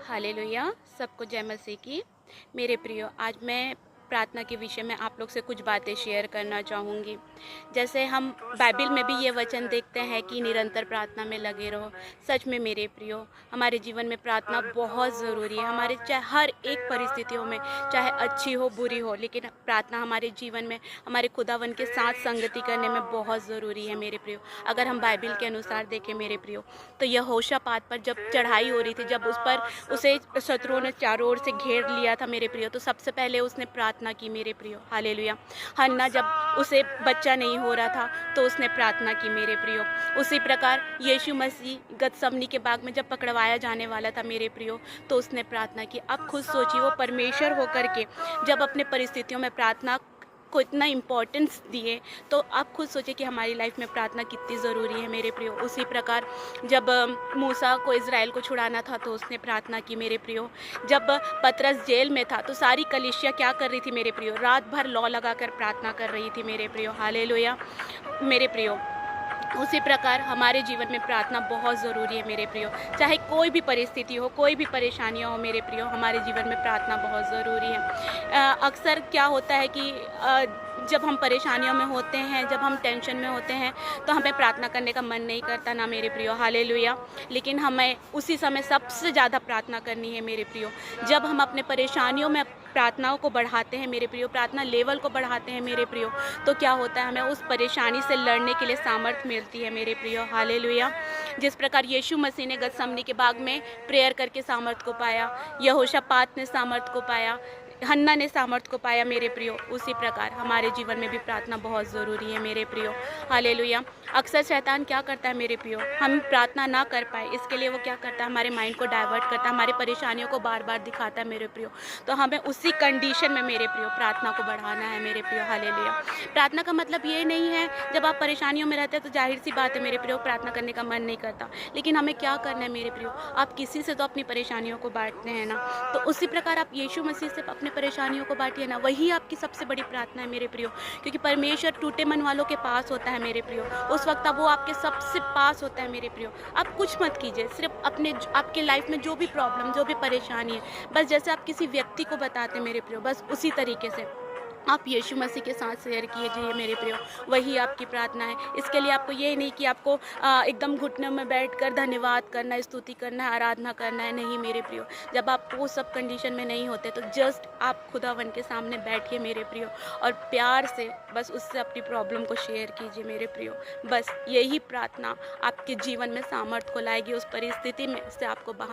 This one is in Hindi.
हालेलुया। सबको जय मसीह की। मेरे प्रियो, आज मैं प्रार्थना के विषय में आप लोग से कुछ बातें शेयर करना चाहूँगी। जैसे हम बाइबल में भी ये वचन देखते हैं कि निरंतर प्रार्थना में लगे रहो। सच में मेरे प्रियो, हमारे जीवन में प्रार्थना बहुत ज़रूरी है। हमारे चाहे हर एक परिस्थितियों में, चाहे अच्छी हो बुरी हो, लेकिन प्रार्थना हमारे जीवन में हमारे खुदावन के साथ संगति करने में बहुत ज़रूरी है मेरे प्रियो। अगर हम बाइबल के अनुसार देखें मेरे प्रियो, तो यहोशापात पर जब चढ़ाई हो रही थी, जब उस पर उसे शत्रुओं ने चारों ओर से घेर लिया था मेरे प्रियो, तो सबसे पहले उसने प्रार्थना की मेरे प्रियो। हालेलुया। हन्ना जब उसे बच्चा नहीं हो रहा था, तो उसने प्रार्थना की मेरे प्रियो। उसी प्रकार यीशु मसीह गतसमनी के बाग में जब पकड़वाया जाने वाला था मेरे प्रियो, तो उसने प्रार्थना की। अब खुद सोचिए, वो परमेश्वर होकर के जब अपने परिस्थितियों में प्रार्थना को इतना इम्पोर्टेंस दिए, तो आप खुद सोचिए कि हमारी लाइफ में प्रार्थना कितनी ज़रूरी है मेरे प्रियो। उसी प्रकार जब मूसा को इज़राइल को छुड़ाना था, तो उसने प्रार्थना की मेरे प्रियो। जब पतरस जेल में था, तो सारी कलीसिया क्या कर रही थी मेरे प्रियो? रात भर लौ लगाकर प्रार्थना कर रही थी मेरे प्रियो। हालेलुया मेरे प्रियो। उसी प्रकार हमारे जीवन में प्रार्थना बहुत ज़रूरी है मेरे प्रियो। चाहे कोई भी परिस्थिति हो, कोई भी परेशानियाँ हो मेरे प्रियो, हमारे जीवन में प्रार्थना बहुत ज़रूरी है। अक्सर क्या होता है कि जब हम परेशानियों में होते हैं, जब हम टेंशन में होते हैं, तो हमें प्रार्थना करने का मन नहीं करता ना मेरे प्रियो। हालेलुया। लेकिन हमें उसी समय सबसे ज़्यादा प्रार्थना करनी है मेरे प्रियो। जब हम अपने परेशानियों में प्रार्थनाओं को बढ़ाते हैं मेरे प्रियो, प्रार्थना लेवल को बढ़ाते हैं मेरे प्रियो, तो क्या होता है, हमें उस परेशानी से लड़ने के लिए सामर्थ्य मिलती है मेरे प्रियो। हालेलुया। जिस प्रकार यीशु मसीह ने गतसमनी के बाग में प्रेयर करके सामर्थ्य को पाया, यहोशापात ने सामर्थ्य को पाया, हन्ना ने सामर्थ्य को पाया मेरे प्रियो, उसी प्रकार हमारे जीवन में भी प्रार्थना बहुत ज़रूरी है मेरे प्रियो। हालेलुया। अक्सर शैतान क्या करता है मेरे प्रियो, हम प्रार्थना ना कर पाए, इसके लिए वो क्या करता है, हमारे माइंड को डाइवर्ट करता है, हमारी परेशानियों को बार बार दिखाता है मेरे प्रियो। तो हमें उसी कंडीशन में मेरे प्रियो प्रार्थना को बढ़ाना है मेरे प्रियो। हालेलुया। प्रार्थना का मतलब ये नहीं है जब आप परेशानियों में रहते हैं तो जाहिर सी बात है मेरे प्रियो, प्रार्थना करने का मन नहीं करता। लेकिन हमें क्या करना है मेरे प्रियो, आप किसी से तो अपनी परेशानियों को बांटते हैं ना, तो उसी प्रकार आप यीशु मसीह से अपने परेशानियों को बांटिए ना। वही आपकी सबसे बड़ी प्रार्थना है मेरे प्रियो, क्योंकि परमेश्वर टूटे मन वालों के पास होता है मेरे प्रियो। उस वक्त वो आपके सबसे पास होता है मेरे प्रियो। आप कुछ मत कीजिए, सिर्फ अपने आपके लाइफ में जो भी प्रॉब्लम, जो भी परेशानी है, बस जैसे आप किसी व्यक्ति को बताते हैं मेरे प्रियो, बस उसी तरीके से आप यीशु मसीह के साथ शेयर कीजिए मेरे प्रियो। वही आपकी प्रार्थना है। इसके लिए आपको ये नहीं कि आपको एकदम घुटनों में बैठकर धन्यवाद करना है, स्तुति करना है, आराधना करना है, नहीं मेरे प्रियो। जब आप वो सब कंडीशन में नहीं होते, तो जस्ट आप खुदावन के सामने बैठिए मेरे प्रियो, और प्यार से बस उससे अपनी प्रॉब्लम को शेयर कीजिए मेरे प्रियो। बस यही प्रार्थना आपके जीवन में सामर्थ्य को लाएगी, उस परिस्थिति में से आपको बाहर